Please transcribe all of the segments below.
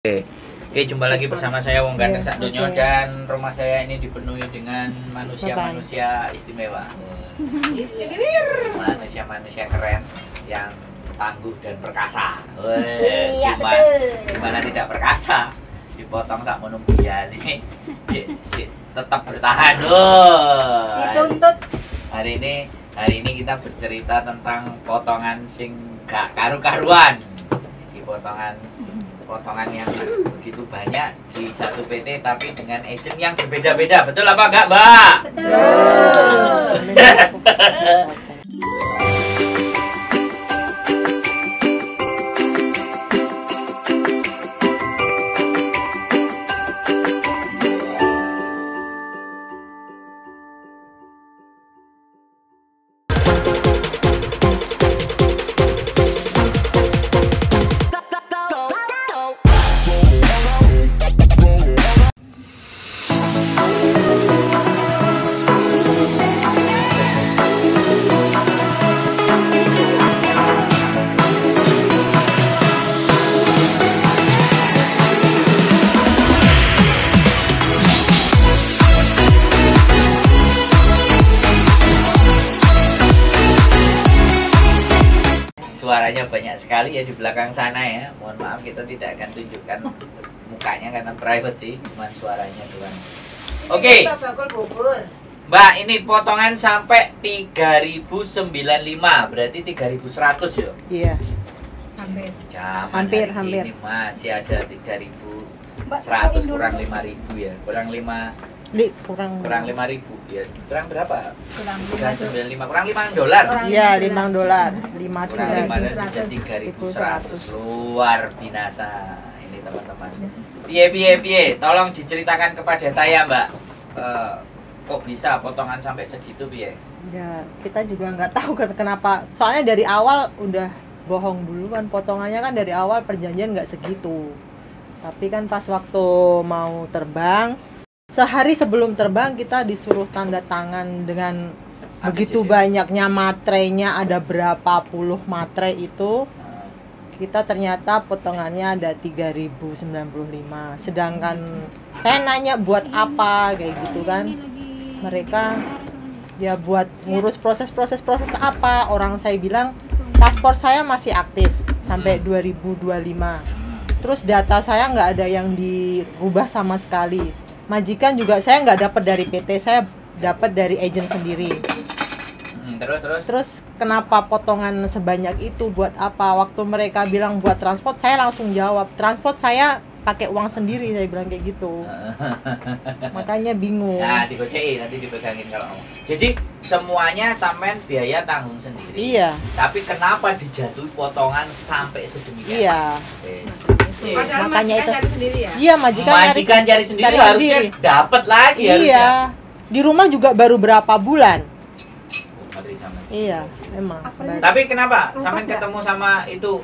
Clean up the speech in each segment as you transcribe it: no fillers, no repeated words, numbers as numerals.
Oke, jumpa lagi bersama saya Wong Ganteng Sakdonya dan rumah saya ini dipenuhi dengan manusia-manusia istimewa. Manusia-manusia keren yang tangguh dan perkasa. Gimana tidak perkasa? Dipotong sak mono biyen ini. Tetap bertahan. Dituntut. Hari ini kita bercerita tentang potongan sing gak karu-karuan. Di potongan yang begitu banyak di satu PT tapi dengan agent yang berbeda-beda. Betul apa enggak, Mbak? Betul. Suaranya banyak sekali ya di belakang sana ya. Mohon maaf kita tidak akan tunjukkan mukanya karena privacy, cuma suaranya doang. Oke. Mbak, ini potongan sampai 3095, berarti 3100 ya? Iya. Hampir. Ini masih ada 3100 kurang 5000 ya. Kurang 5000 ya. Kurang berapa? Kurang 95, kurang $5. Iya, $5. 5 kurang 5 jadi 3100. Luar binasa ini teman-teman. Piye. Tolong diceritakan kepada saya, Mbak. Kok bisa potongan sampai segitu piye? Ya, kita juga nggak tahu kenapa. Soalnya dari awal udah bohong duluan. Potongannya kan dari awal perjanjian nggak segitu. Tapi kan pas waktu mau terbang, sehari sebelum terbang kita disuruh tanda tangan dengan begitu banyaknya matrenya, ada berapa puluh matre itu. Kita ternyata potongannya ada 3095. Sedangkan saya nanya buat apa kayak gitu kan. Mereka ya buat ngurus proses apa. Orang saya bilang paspor saya masih aktif sampai 2025. Terus data saya nggak ada yang dirubah sama sekali. Majikan juga saya nggak dapat dari PT, saya dapat dari agent sendiri. Terus kenapa potongan sebanyak itu buat apa? Waktu mereka bilang buat transport, saya langsung jawab transport saya pakai uang sendiri, saya bilang kayak gitu. Makanya bingung. Nah, digocei nanti dipegangin kalau mau. Jadi semuanya sampean biaya tanggung sendiri. Iya. Tapi kenapa dijatuhi potongan sampai sedemikian? Iya. Padahal makanya itu cari sendiri ya? Iya, majikan cari sendiri harusnya dapat lagi harusnya. Iya. Di rumah juga baru berapa bulan. Iya, emang. Tapi kenapa sampean ketemu sama itu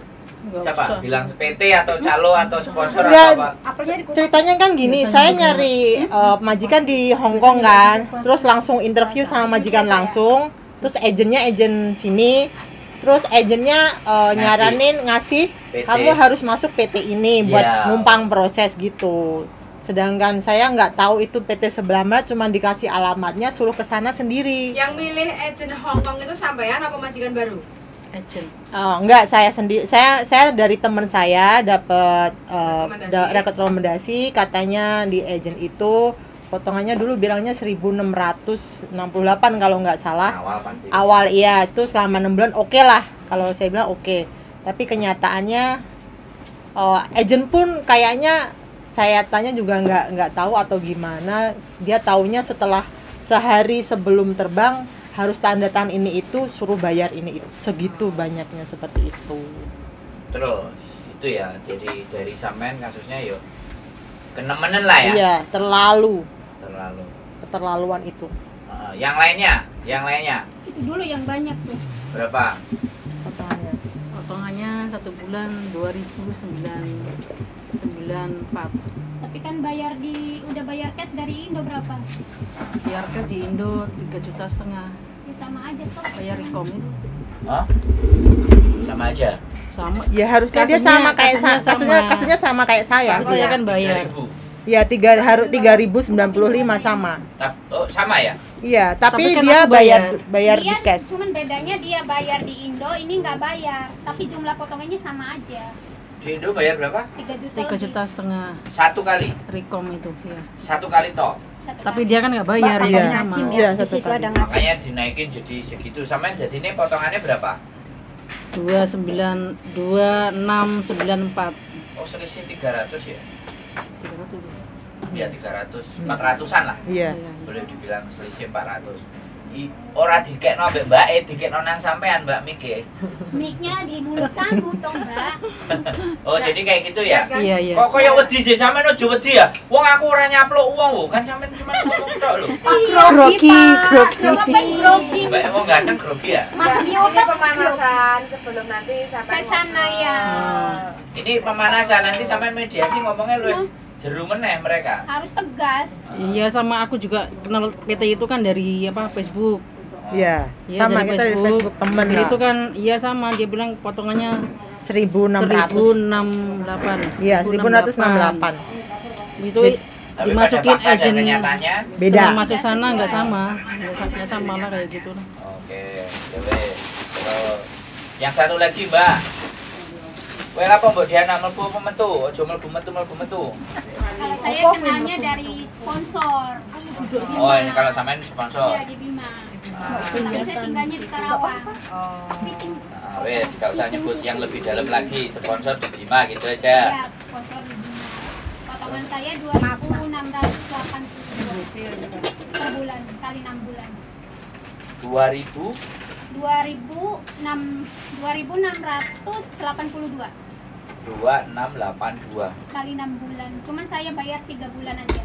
siapa? Bilang PT atau calo atau sponsor atau apa? Ceritanya kan gini, saya nyari majikan di Hong Kong kan, terus langsung interview sama majikan langsung, terus agennya agent sini, terus agennya ngasih PT. Kamu harus masuk PT ini buat numpang proses gitu. Sedangkan saya nggak tahu itu PT sebelah mana, cuma dikasih alamatnya, suruh ke sana sendiri. Yang milih agen Hong Kong itu sampean apa majikan baru? Agent. Oh, enggak, saya sendiri. Saya dari teman saya dapat rekomendasi, katanya di agent itu potongannya dulu bilangnya 1668 kalau nggak salah. Awal iya, itu selama 6 bulan oke lah. Kalau saya bilang oke. Tapi kenyataannya agent pun kayaknya saya tanya juga nggak tahu atau gimana. Dia taunya setelah sehari sebelum terbang harus tanda tangan ini itu, suruh bayar ini itu, segitu banyaknya seperti itu. Terus itu ya, jadi dari sampean kasusnya yuk kenemenan lah ya. Iya, keterlaluan itu. Yang lainnya itu dulu yang banyak tuh. Berapa potongannya 1 bulan 2.994. Tapi kan udah bayar cash dari Indo berapa? Bayar cash di Indo 3,5 juta. Ya sama aja toh. Bayar rekom itu. Hah? Sama aja. Sama. Ya harusnya dia Kasusnya- sama kayak kasusnya sama. kasusnya sama kayak saya. Tapi saya kan bayar. 3.000. Ya 3.095 sama. Oh, sama ya? Iya, tapi Tapi kan dia aku bayar. bayar di Dia cash. cuman bedanya dia bayar di Indo, ini nggak bayar. Tapi jumlah potongannya sama aja. Di Indo bayar berapa? 3 juta. 3 lebih. juta setengah Satu kali. Rekom itu ya. Satu kali toh. Satu Tapi kali. dia kan nggak bayar Mbak, ya iya. sama. Iya, Di satu situ kali. ada ngacim. Makanya dinaikin jadi segitu. Sama jadi ini potongannya berapa? 2694. Oh, selisih 300 ya? 300. Ya 300, 400-an lah. Iya. Boleh dibilang selisih 400. Ora dikekno mbek mbake, dikekno nang sampean Mbak Miki. Mic-nya di mulut kamu toh, Mbak. Oh, jadi kayak gitu ya? Iya, iya. Kok koyo wedi sih sampean ojo wedi ya? Wong aku ora nyaplok wong lho, kan sampean cuma ngomong tok lho. Grogi, grogi. Apa grogi? Mbak wong ganteng grogi ya? Mas ini pemanasan sebelum nanti sampai Ke sana ya. Ini pemanasan nanti sampean mediasi ngomongnya lu jeru meneh mereka. Harus tegas. Iya, sama aku juga kenal PT itu kan dari apa Facebook. Iya. Iya, Sama dari kita di Facebook temen Jadi lah. itu kan iya sama, dia bilang potongannya 1.600. 1068. Iya, 1.668. Itu Tapi dimasukin pada fakta dan agent. kenyataannya Beda. Setelah masuk sana nggak sama. Nggak sama lah kayak gitu. oke, ya wes. Terus yang satu lagi, Mbak. Kowe apa mbok Diana mlebu apa metu? Aja mlebu metu. Kalau saya kenalnya dari sponsor. Oh, ini kalau samain sponsor. Iya, di Bima. Tapi saya tinggalnya di Karawang. Nah, wes, gak usah nyebut yang lebih dalam lagi, sponsor di Bima gitu aja. Iya, sponsor di Bima. Potongan saya 2.682 per bulan, kali 6 bulan. 2000 2.682 2682. kali 6 bulan. Cuman saya bayar 3 bulan aja.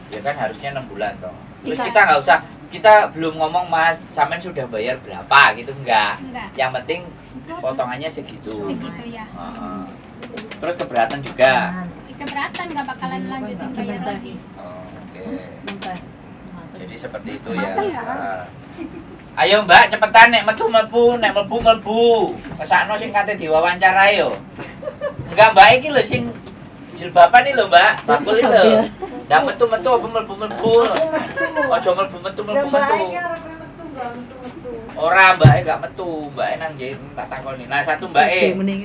Ya kan harusnya 6 bulan toh. Terus Iya. kita nggak usah, kita belum ngomong Mas, sampean sudah bayar berapa gitu enggak. Enggak. Yang penting potongannya segitu. Segitu ya. Heeh. Terus keberatan juga. Keberatan nggak bakalan lanjutin bayar lagi. Oh, oke. Mentah. Jadi seperti itu ya. Ayo Mbak, cepetan nek metu mlebu, nek mlebu. Kesakno sing kate diwawancara yo. Enggak Mbak iki lho sing jilbaban iki lho Mbak. Bakul iki lho. Ndak metu-metu apa mlebu-mlebu. Aja mlebu-metu. Ora Mbak gak metu, Mbak nang nggih tak takoni. Nah, satu Mbak Oke, mending.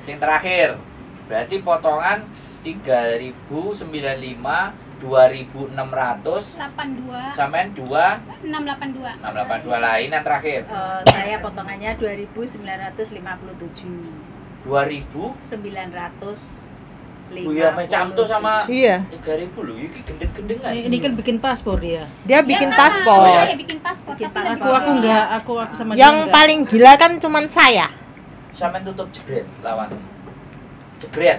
sing terakhir. Berarti potongan 3.095 2.600 82 sampean 2 682. 682 lain yang terakhir. Saya potongannya 2.957. 2.000 950. Oh iya macam tuh sama Iya. 3.000 lho, iki gendeng-gendengan. Ini kan bikin paspor dia. Dia bikin sama, paspor. Oh, ya. Saya bikin paspor. Bikin tapi paspor. Aku enggak, aku sama dia Yang enggak. paling gila kan cuman saya. Sampean tutup jebret lawan. Jebret.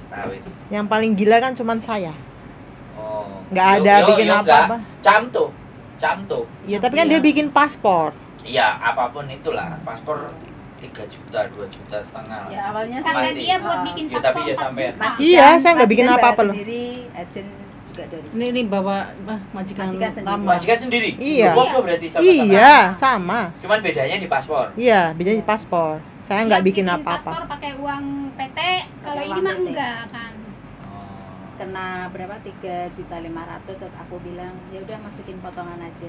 Nah wis. Yang paling gila kan cuman saya. Oh. Nggak ada bikin apa-apa. Camto. Iya, tapi kan dia bikin paspor. Iya, apapun itulah. Paspor 3 juta, 2 juta setengah. Ya awalnya karena Mati. dia buat bikin Ya, paspor tapi ya 4 sampai- juta. Iya, saya nggak bikin apa-apa loh. Sendiri, agent juga dari sini. Ini bawa majikan Majikan sendiri. lama. Majikan sendiri. Iya. Bodoh berarti sama. Iya, sama. Cuman bedanya di paspor. Iya, bedanya di paspor. Saya nggak Dia bikin paspor apa-apa. pakai uang PT, kalau Pakai ini uang mah PT. enggak kan. Kena berapa 3.500.000 terus aku bilang ya udah masukin potongan aja.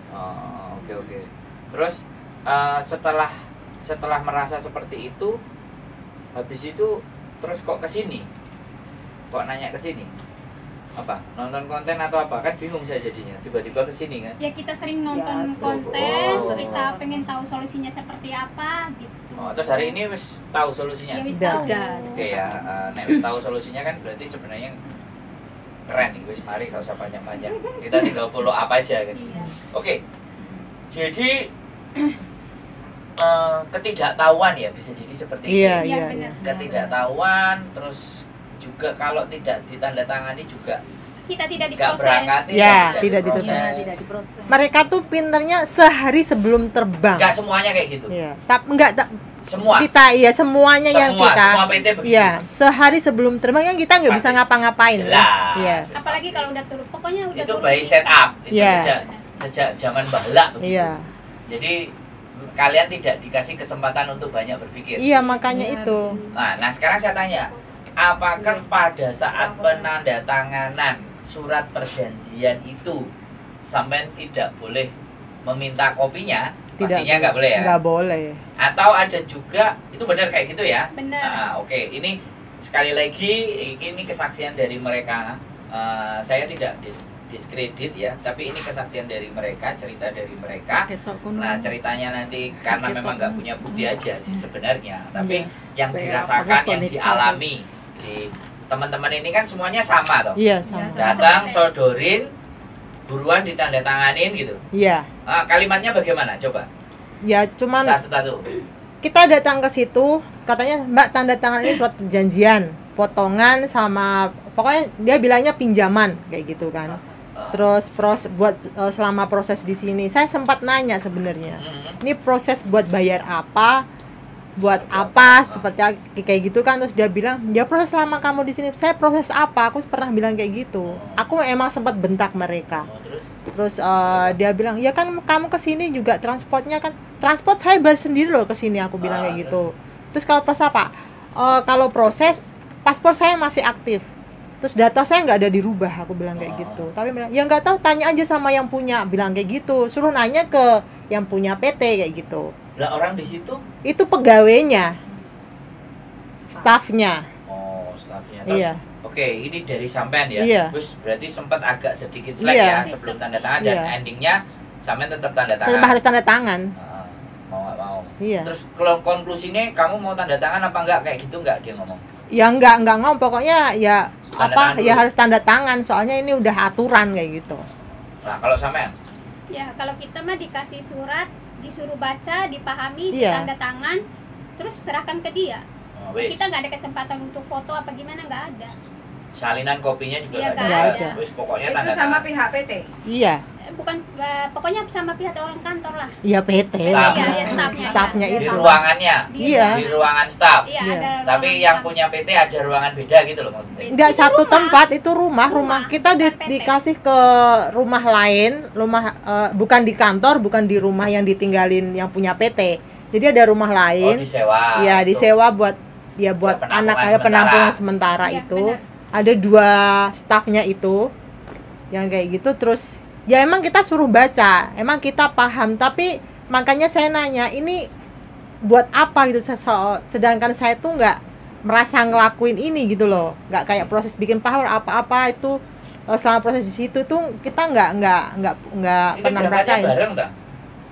Oh, oke. Terus setelah merasa seperti itu, habis itu terus kok kesini? Kok nanya kesini? Apa? Nonton konten atau apa? Kan bingung saya jadinya. Tiba-tiba kesini kan? Ya kita sering nonton Ya, konten, oh. kita pengen tahu solusinya seperti apa gitu. Oh, terus hari ini wis tahu solusinya. Ya wis Udah. tahu. Sudah. Oke ya, nek wis tahu solusinya kan berarti sebenarnya keren nih. Wis mari gak usah panjang-panjang. Kita tinggal follow up aja kan. Iya. Oke. Jadi ketidaktahuan ya bisa jadi seperti Iya, ini. Iya iya. benar. Ketidaktahuan terus juga kalau tidak ditandatangani juga Kita tidak nggak berangkat diproses. Ya, tidak Ya, diproses. tidak diproses. Mereka tuh pinternya sehari sebelum terbang. nggak semuanya kayak gitu. Iya, enggak Semua. kita iya semuanya yang kita. Semua PT begitu. Iya, sehari sebelum terbang yang kita nggak bisa Pasti. ngapa-ngapain. Jelas. Iya. Apalagi kalau udah turun, pokoknya udah Itu turun. by setup. Itu Iya. sejak zaman bahla begitu. Iya. Jadi kalian tidak dikasih kesempatan untuk banyak berpikir. Iya, makanya itu. Nah, sekarang saya tanya, apakah pada saat penandatanganan surat perjanjian itu sampean tidak boleh meminta kopinya? Pastinya nggak boleh ya? Nggak boleh. Atau ada juga, itu benar kayak gitu ya? Benar. Oke. Ini sekali lagi, ini kesaksian dari mereka. Saya tidak diskredit ya, tapi ini kesaksian dari mereka, cerita dari mereka. Nah, ceritanya nanti karena memang nggak punya bukti aja sih sebenarnya, tapi yang dirasakan, yang dialami di teman-teman ini kan semuanya sama toh. Iya, sama. Datang, sodorin, buruan ditandatanganin gitu. Iya. Kalimatnya bagaimana? Coba. Ya, cuman Satu-satu. kita datang ke situ, katanya Mbak tanda tangan ini surat perjanjian, potongan sama pokoknya dia bilangnya pinjaman kayak gitu kan. Terus buat selama proses di sini, saya sempat nanya sebenarnya, ini proses buat bayar apa, buat apa, seperti kayak gitu kan. Terus dia bilang, ya proses selama kamu di sini. Saya proses apa? Aku pernah bilang kayak gitu. Aku emang sempat bentak mereka. Terus dia bilang, ya kan kamu kesini juga transportnya kan, transport saya bayar sendiri loh kesini. Aku bilang kayak gitu. Terus kalau pas apa? Kalau proses, paspor saya masih aktif. Terus data saya nggak ada dirubah, aku bilang kayak gitu. Tapi bilang, ya nggak tahu, tanya aja sama yang punya, bilang kayak gitu. Suruh nanya ke yang punya PT kayak gitu. Lah orang di situ? Itu pegawainya, stafnya. Oh, stafnya. Terus, Iya. Oke, ini dari sampean ya. Iya. Terus berarti sempat agak sedikit slack Iya. ya sebelum tanda tangan dan Iya. endingnya sampean tetap tanda tangan. Tetap harus tanda tangan. Mau nggak mau. Iya. Terus kalau konklusinya kamu mau tanda tangan apa enggak kayak gitu enggak dia ngomong? Ya nggak ngomong, pokoknya ya Tanda apa tangan ya dulu. harus tanda tangan, soalnya ini udah aturan kayak gitu. Nah, kalau sampean? Ya, kalau kita mah dikasih surat, disuruh baca, dipahami, Iya. ditanda tangan, terus serahkan ke dia. Oh, wis. Kita nggak ada kesempatan untuk foto apa gimana, nggak ada. Salinan kopinya juga Iya, nggak nggak ada. ada. Wis pokoknya Itu tanda sama tangan. pihak PT. Iya, Bukan, pokoknya sama pihak orang kantor lah. iya PT. Staf. Iya, ya stafnya. Stafnya Di itu. ruangannya. Iya. Di ruangan staf. Iya, Iya. ada Tapi ruangan yang staf. punya PT ada ruangan beda gitu loh maksudnya. Enggak Itu satu rumah. tempat, itu rumah. Rumah, Kita bukan PT. dikasih ke rumah lain, bukan di kantor, bukan di rumah yang ditinggalin yang punya PT. Jadi ada rumah Oh, lain. disewa. Ya, Itu. disewa buat buat Penampungan anak sementara. penampungan sementara Iya, itu. benar. Ada 2 stafnya itu yang kayak gitu. Terus ya emang kita suruh baca, emang kita paham, tapi makanya saya nanya, ini buat apa gitu, sedangkan saya tuh nggak merasa ngelakuin ini gitu loh, nggak kayak proses bikin power apa-apa itu. Selama proses di situ tuh kita nggak Ini pernah berangkatnya ngerasain. bareng tak?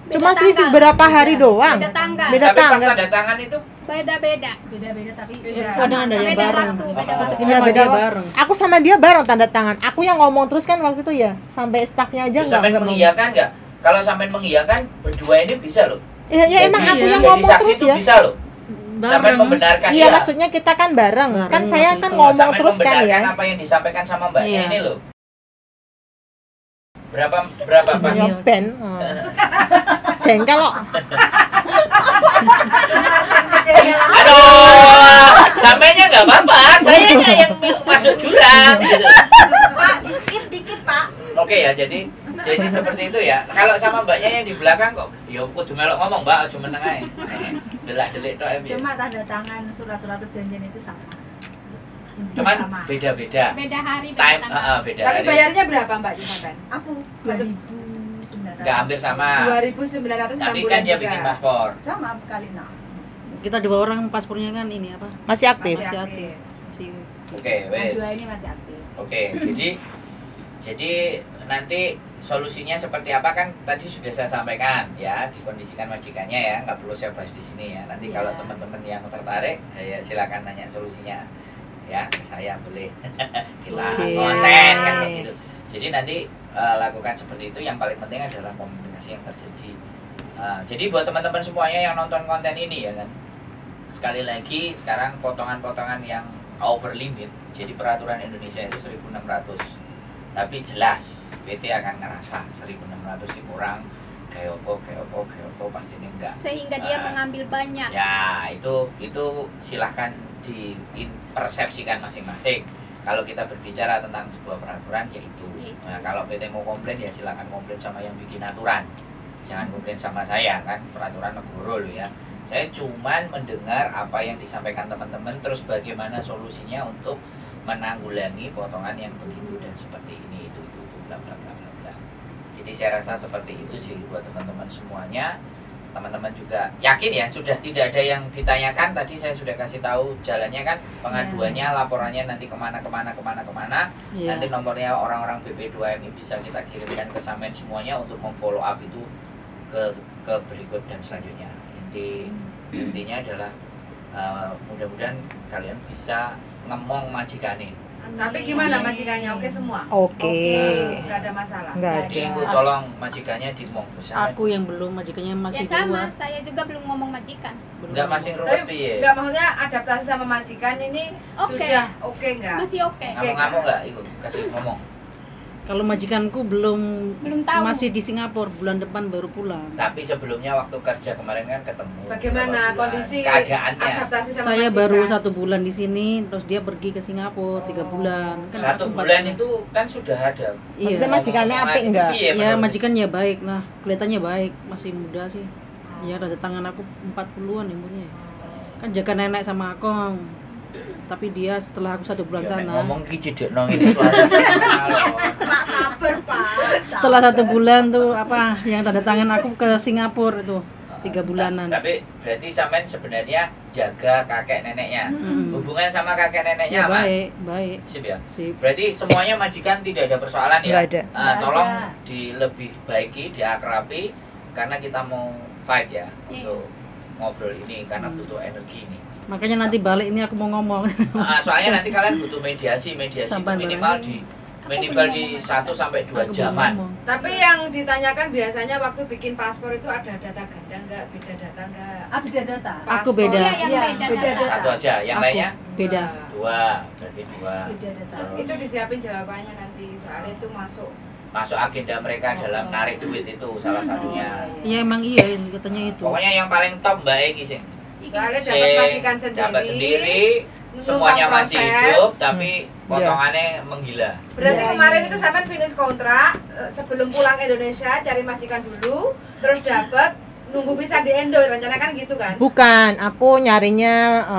Cuma Beda selisih tanggal. berapa hari doang. Beda tanggal. Beda Tapi pas tanggal. tanda tangan itu Beda-beda. Beda-beda tapi Kadang ada yang Beda bareng. waktu, beda Oh. waktu. Iya, Sama beda dia waktu. bareng. Aku sama dia bareng tanda tangan. Aku yang ngomong terus kan waktu itu ya, sampai stafnya aja terus sampean nggak mengiyakan nggak? Kalau sampean mengiyakan berdua ini bisa loh. Ya, ya emang aku yang jadi ngomong saksi terus itu ya. bisa loh. Sampean Bareng. membenarkan Iya, maksudnya kita kan bareng. Bareng Kan saya waktu kan itu. ngomong sampean terus kan membenarkan ya. apa yang disampaikan sama mbaknya Iya. ini loh. Berapa Pak? Iya. Ngepen. Jengkel loh. Aduh, sampainya nggak apa-apa, sayanya yang masuk jurang gitu. Pak, di skip dikit, Pak. Oke ya, jadi seperti itu ya. Kalau sama mbaknya yang di belakang kok, ya kudu melok ngomong mbak, cuma meneng ae. Delak-delik tok ya. cuma tanda tangan surat-surat perjanjian itu sama. Cuman Sama. beda-beda. Beda hari, beda Time, tanggal. beda. Tapi hari. bayarnya berapa, Mbak Jonathan? Aku 2.900. Nggak hampir sama. 2.900 Tapi kan dia bikin paspor. Sama kali 6. Kita 2 orang paspornya kan ini apa? Masih aktif. Masih Masih aktif. aktif. Masih Oke, wes. Dua ini masih aktif. Oke, jadi nanti solusinya seperti apa kan tadi sudah saya sampaikan ya, dikondisikan majikannya ya, nggak perlu saya bahas di sini ya. Nanti kalau Iya. teman-teman yang tertarik, ya silakan nanya solusinya ya ke saya boleh. Kita Oke. konten kan kayak gitu. Jadi nanti lakukan seperti itu. Yang paling penting adalah komunikasi yang terjadi. Jadi buat teman-teman semuanya yang nonton konten ini ya kan, sekali lagi sekarang potongan-potongan yang over limit. Jadi peraturan Indonesia itu 1.600. Tapi jelas PT akan ngerasa 1.600 sih kurang. Kayak opo pasti ini enggak. Sehingga dia mengambil banyak. Ya, itu silahkan dipersepsikan masing-masing. Kalau kita berbicara tentang sebuah peraturan yaitu. Nah, kalau PT mau komplain ya silahkan komplain sama yang bikin aturan. jangan komplain sama saya kan, peraturan negara loh ya. Saya cuman mendengar apa yang disampaikan teman-teman, terus bagaimana solusinya untuk menanggulangi potongan yang begitu dan seperti ini, itu bla bla bla bla bla. Jadi saya rasa seperti itu sih buat teman-teman semuanya. Teman-teman juga yakin ya, sudah tidak ada yang ditanyakan. Tadi saya sudah kasih tahu jalannya kan, pengaduannya, laporannya nanti kemana. Iya. Nanti nomornya orang-orang BP2MI bisa kita kirimkan ke Samen semuanya untuk memfollow up itu ke berikut dan selanjutnya. Intinya adalah mudah-mudahan kalian bisa ngemong majikane. Tapi gimana majikannya? Oke semua? Oke. Nggak ada masalah? Nggak Jadi ada. itu tolong majikannya dimong bersama. Aku yang belum, majikannya masih Ya sama, keluar. saya juga belum ngomong majikan. Enggak masih Tapi ngeruwet piye. nggak, maksudnya adaptasi sama majikan ini Oke. sudah oke nggak? Masih oke. Ngamuk-ngamuk enggak? Iku kasih ngomong. Kalau majikanku belum tahu. masih di Singapura, bulan depan baru pulang. Tapi sebelumnya waktu kerja kemarin kan ketemu. Bagaimana beberapa bulan. kondisi keadaannya? adaptasi sama Saya majikan? baru 1 bulan di sini, terus dia pergi ke Singapura 3 bulan. Kan 1 aku 4 bulan itu kan sudah ada. Iya. Maksudnya majikannya apik enggak? Iya, Ya menurut- majikannya baik, nah kelihatannya baik, masih muda sih. Ya rada tangan aku 40-an umurnya. Kan jaga nenek sama akong. Tapi dia setelah aku 1 bulan Ya, nek sana, ngomong ki cidekno ini suaranya. Pak sabar Pak. setelah 1 bulan tuh apa yang tanda tangan aku ke Singapura itu 3 bulanan. Tapi berarti sampean sebenarnya jaga kakek neneknya. Mm-mm. Hubungan sama kakek Ya neneknya apa? baik, baik. Sip ya. Sip. Berarti semuanya majikan tidak ada persoalan ya? Nggak ada. Nggak Tolong ada. dilebih baiki, diakrabi karena kita mau fight ya Iya. untuk ngobrol ini karena butuh energi ini. Makanya nanti balik ini aku mau ngomong. Soalnya nanti kalian butuh mediasi itu Sampai minimal balik. di 1 sampai 2 Aku mau jaman. ngomong. Tapi yang ditanyakan biasanya waktu bikin paspor itu ada data ganda nggak? Beda data nggak? Beda data. Aku Paspor. beda. Iya, yang Iya, beda beda data. Satu aja, yang Aku lainnya beda. berarti 2. Beda data. Itu disiapin jawabannya nanti, soalnya itu masuk. Masuk agenda mereka dalam narik duit itu salah satunya. Ya emang iya katanya itu. Pokoknya yang paling top Mbak Eki sih. Soalnya Sing dapat majikan dapat sendiri, numpang semuanya masih proses. hidup tapi potongannya menggila. Berarti Iya, kemarin iya. itu sampean finish kontrak sebelum pulang Indonesia cari majikan dulu, terus dapat nunggu bisa di Indo, rencana kan gitu kan? Bukan, aku nyarinya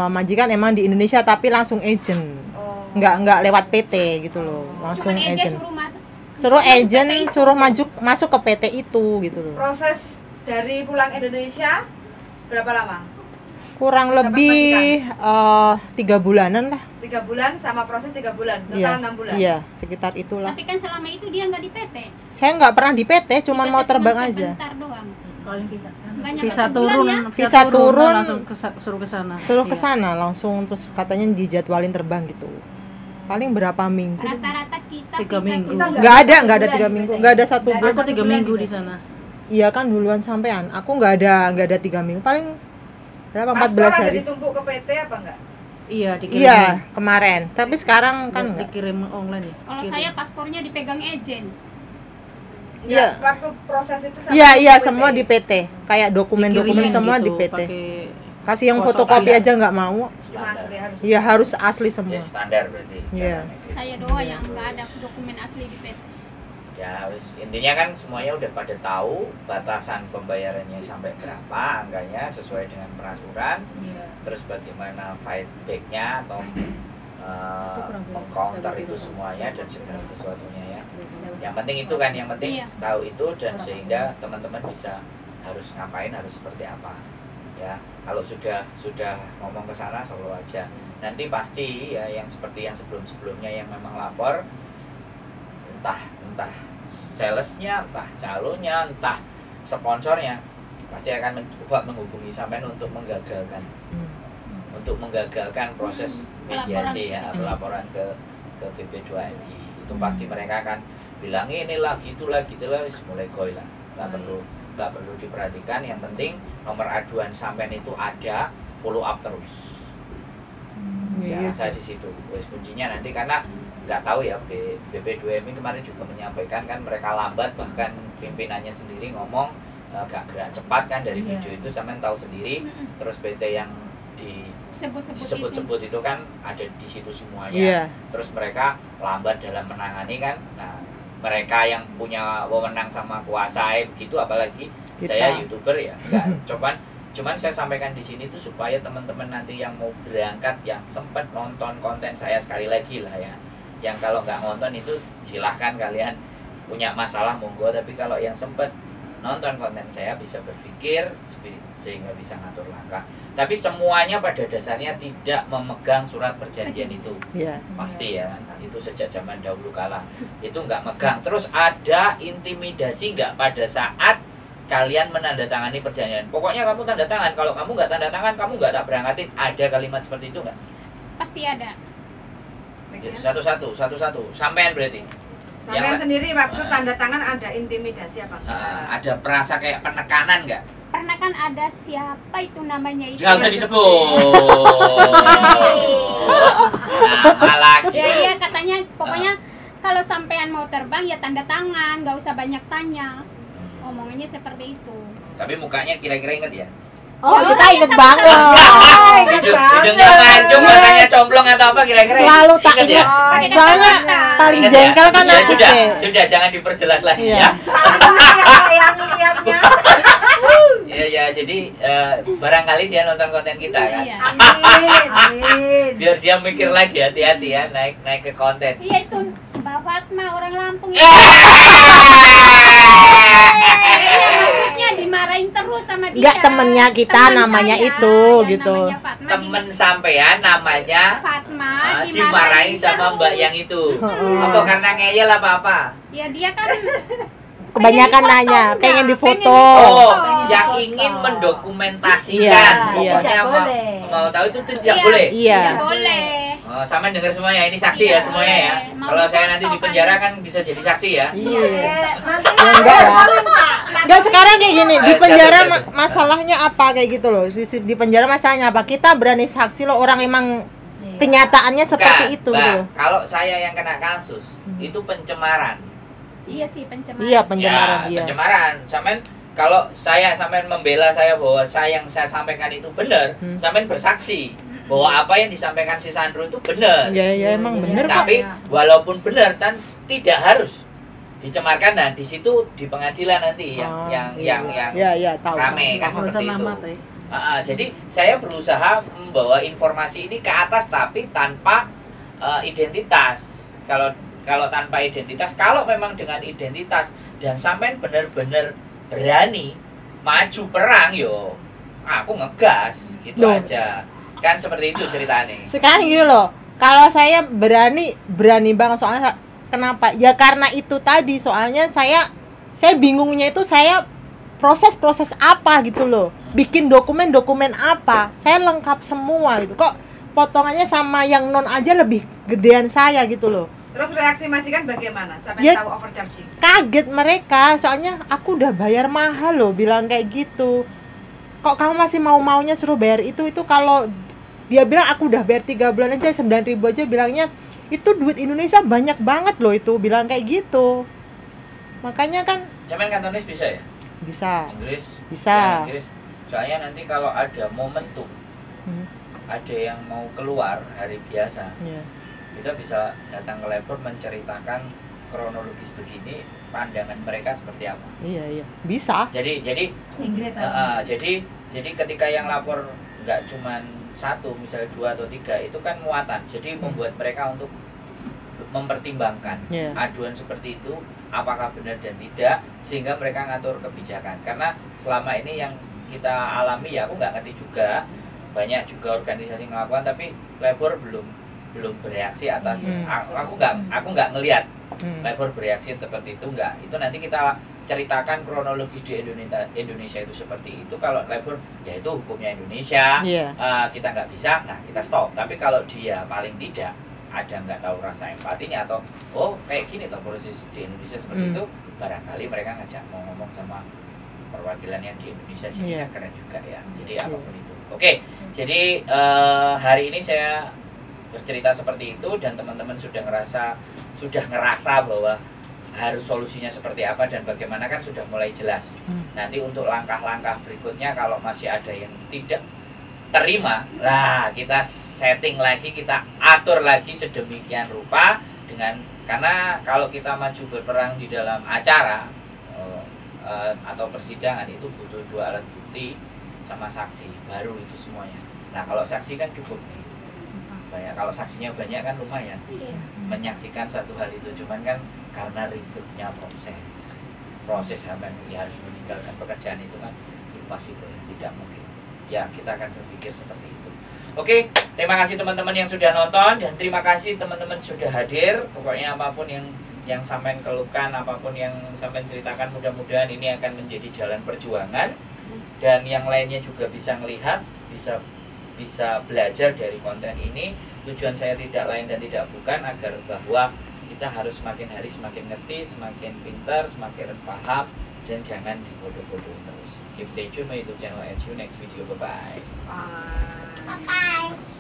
majikan emang di Indonesia tapi langsung agent. Oh. Nggak lewat PT gitu loh, langsung Cuman aja agent. suruh masuk. Suruh PT agent, itu. suruh masuk ke PT itu gitu loh. Proses dari pulang Indonesia berapa lama? Kurang Dapat lebih 3 bulanan lah. 3 bulan sama proses 3 bulan, total Iya, 6 bulan. iya, sekitar itulah. Tapi kan selama itu dia nggak di PT. Saya nggak pernah di PT, cuman Di mau PT terbang cuma aja. sebentar doang. Kalau yang bisa kan. Nggak nyampe Visa sebulan turun, ya. Visa turun, langsung suruh ke sana. Suruh ke Iya. sana langsung, terus katanya dijadwalin terbang gitu. Paling berapa minggu? Rata-rata kita 3 visa minggu. turun. Nggak ada 1 bulan 3 di minggu, PT. nggak ada 1 Nggak ada bulan. Aku 3 bulan minggu di di PT. sana. Iya kan duluan sampean. Aku nggak ada 3 minggu. Paling berapa? Paspor 14 ada hari. ditumpuk ke PT apa enggak? Iya, dikirim. Iya, kemarin. Tapi sekarang kan nggak. dikirim online ya. Kalau Kirim. saya paspornya dipegang agent. Iya. Waktu proses itu sama Iya, iya, PT. semua di PT. Kayak dokumen-dokumen Dikirimin semua gitu, di PT. pakai Kasih yang Kosong fotokopi ada. aja nggak mau. Cuma asli harus. Iya, harus asli semua. Ya standar berarti. Iya. Saya doa yang nggak ada dokumen asli di PT. Ya wis, intinya kan semuanya udah pada tahu batasan pembayarannya sampai berapa angkanya sesuai dengan peraturan. Iya. Terus bagaimana fight back-nya atau mengcounter itu semuanya dan segala sesuatunya ya. Yang penting itu kan, yang penting Iya. tahu itu dan sehingga teman-teman bisa harus ngapain, harus seperti apa. Ya, kalau sudah ngomong ke sana selalu aja. Nanti pasti ya yang seperti yang sebelum-sebelumnya yang memang lapor, entah salesnya, entah calonnya, entah sponsornya pasti akan mencoba menghubungi sampean untuk menggagalkan proses mediasi ya, atau laporan ke BP2MI. Itu pasti mereka akan bilang inilah gitulah wis mulai goy lah. Nggak perlu diperhatikan, yang penting nomor aduan sampean itu ada, follow up terus. Iya. Saya di situ wis kuncinya nanti, karena nggak tahu ya BP2MI kemarin juga menyampaikan kan mereka lambat, bahkan pimpinannya sendiri ngomong gak gerak cepat kan dari Iya. video itu sampean tahu sendiri. Terus PT yang disebut-sebut itu kan ada di situ semuanya. Iya. Terus mereka lambat dalam menangani kan. Nah, mereka yang punya wewenang sama kuasa begitu, apalagi Saya YouTuber ya, enggak. Cuman saya sampaikan di sini tuh supaya teman-teman nanti yang mau berangkat, yang sempat nonton konten saya sekali lagi lah ya. Yang kalau nggak nonton itu silahkan kalian punya masalah monggo, tapi kalau yang sempat nonton konten saya bisa berpikir sehingga bisa ngatur langkah. Tapi semuanya pada dasarnya tidak memegang surat perjanjian itu. Iya. Pasti ya, itu sejak zaman dahulu kala itu nggak megang. Terus ada intimidasi nggak pada saat kalian menandatangani perjanjian? Pokoknya kamu tanda tangan, kalau kamu nggak tanda tangan kamu nggak tak berangkatin. Ada kalimat seperti itu nggak? Pasti ada. Satu-satu sampean berarti. Sampean sendiri waktu tanda tangan ada intimidasi apa? Ada perasa kayak penekanan nggak? Pernah kan ada siapa itu namanya itu? Nggak usah disebut. Nama lagi. Ya iya katanya pokoknya kalau sampean mau terbang ya tanda tangan, nggak usah banyak tanya. Omongannya seperti itu. Tapi mukanya kira-kira inget ya? Oh, Ya, kita orangnya inget sama- banget. Hidungnya mancung, matanya comblong atau apa kira-kira? Selalu tak Inget ya? inget. Pakai Soalnya kacamata. paling Ingat jengkel kan ya, aku, sudah, Cek. sudah jangan diperjelas lagi Iya. ya. yang lihatnya. Ya, jadi barangkali dia nonton konten kita kan. Iya. Amin. Biar dia mikir lagi, hati-hati ya naik ke konten. Iya itu Mbak Fatma orang Lampung Eh. ya. Iya, maksudnya dimarahin terus sama dia. Enggak, temennya kita Teman namanya saya, itu, yang gitu. namanya Fatma, Temen sampean namanya Fatma dimarahin sama mbak yang itu. Apa karena ngeyel apa-apa? Ya dia kan Kebanyakan pengen nanya, difoto, pengen enggak? difoto. Oh, pengen yang difoto. ingin mendokumentasikan. Iya, Pokoknya Tidak mau, boleh. mau tahu itu tidak Iya. boleh. Iya. Tidak boleh. Oh, sama dengar semuanya, ini saksi ya Iya, semuanya ya. boleh. Mau Kalau saya nanti di difoto kan. penjara kan bisa jadi saksi ya. Iya. Nanti Ya enggak ya. Pak. Enggak, sekarang kayak gini, di Ayo, penjara jatuh. masalahnya apa kayak gitu loh. Di penjara masalahnya apa? Kita berani saksi loh, orang emang kenyataannya seperti itu Mbak, gitu loh. kalau saya yang kena kasus, itu pencemaran. Iya sih pencemaran. Iya, pencemaran, Ya, iya. pencemaran. Sampean kalau sampean membela saya bahwa yang saya sampaikan itu benar, sampean bersaksi bahwa apa yang disampaikan si Sandro itu benar. Ya, ya emang bener kok. Tapi walaupun benar kan tidak harus dicemarkan, dan di situ di pengadilan nanti Oh, yang Ya, tahu. rame kan Nggak usah seperti itu. nama teh. Jadi saya berusaha membawa informasi ini ke atas tapi tanpa identitas. Kalau tanpa identitas, kalau memang dengan identitas dan sampean benar-benar berani maju perang, yo aku ngegas gitu Loh. aja. Kan seperti itu ceritanya. Sekarang gini loh, kalau saya berani banget, soalnya kenapa? Ya karena itu tadi, soalnya saya bingungnya itu saya proses apa gitu loh. Bikin dokumen apa? Saya lengkap semua gitu. Kok potongannya sama yang non aja lebih gedean saya gitu loh. Terus reaksi majikan bagaimana? Sampai Ya, tahu overcharging. Kaget mereka, soalnya aku udah bayar mahal loh, bilang kayak gitu. Kok kamu masih maunya suruh bayar itu kalau dia bilang aku udah bayar 3 bulan aja 9.000 aja, bilangnya itu duit Indonesia banyak banget loh, itu bilang kayak gitu. Makanya kan Cuman kantonis bisa ya? bisa. Inggris? Bisa. Ya, Inggris. Soalnya nanti kalau ada momentum, ada yang mau keluar hari biasa, Ya. kita bisa datang ke labor menceritakan kronologis begini, pandangan mereka seperti apa. Iya, bisa. Jadi Inggris. jadi ketika yang lapor nggak cuman satu, misalnya 2 atau 3, itu kan muatan. Jadi membuat mereka untuk mempertimbangkan Iya. aduan seperti itu apakah benar dan tidak, sehingga mereka ngatur kebijakan. Karena selama ini yang kita alami, ya aku nggak ngerti juga, banyak juga organisasi melakukan tapi labor belum bereaksi atas. Aku nggak ngelihat labor bereaksi seperti itu, nggak. Itu nanti kita ceritakan kronologis di Indonesia itu seperti itu. Kalau labor ya itu hukumnya Indonesia, Iya. kita nggak bisa, nah kita stop. Tapi kalau dia paling tidak ada nggak tahu rasa empatinya, atau oh kayak gini toh proses di Indonesia seperti itu, barangkali mereka ngajak mau ngomong sama perwakilan yang di Indonesia sini. Iya. Keren juga ya. Jadi apapun itu. Oke, jadi hari ini saya bercerita seperti itu, dan teman-teman sudah ngerasa bahwa harus solusinya seperti apa dan bagaimana, kan sudah mulai jelas. Nanti untuk langkah-langkah berikutnya kalau masih ada yang tidak terima, lah kita setting lagi, kita atur lagi sedemikian rupa karena kalau kita maju berperang di dalam acara, atau persidangan itu butuh 2 alat bukti sama saksi, baru itu semuanya. Nah kalau saksi kan cukup nih, banyak. Kalau saksinya banyak kan lumayan menyaksikan satu hal itu, cuman kan karena ribetnya proses sampai ya harus meninggalkan pekerjaan itu kan impossible, tidak mungkin. Ya kita akan berpikir seperti itu. Oke, terima kasih teman-teman yang sudah nonton, dan terima kasih teman-teman sudah hadir. Pokoknya apapun yang sampean keluhkan, apapun yang sampean ceritakan, mudah-mudahan ini akan menjadi jalan perjuangan, dan yang lainnya juga bisa melihat, bisa belajar dari konten ini. Tujuan saya tidak lain dan tidak bukan agar bahwa kita harus semakin hari semakin ngerti, semakin pintar, semakin paham, dan jangan dibodoh-bodohin terus. Keep stay tune my YouTube channel. See you next video. Bye bye. Ah. Bye-bye.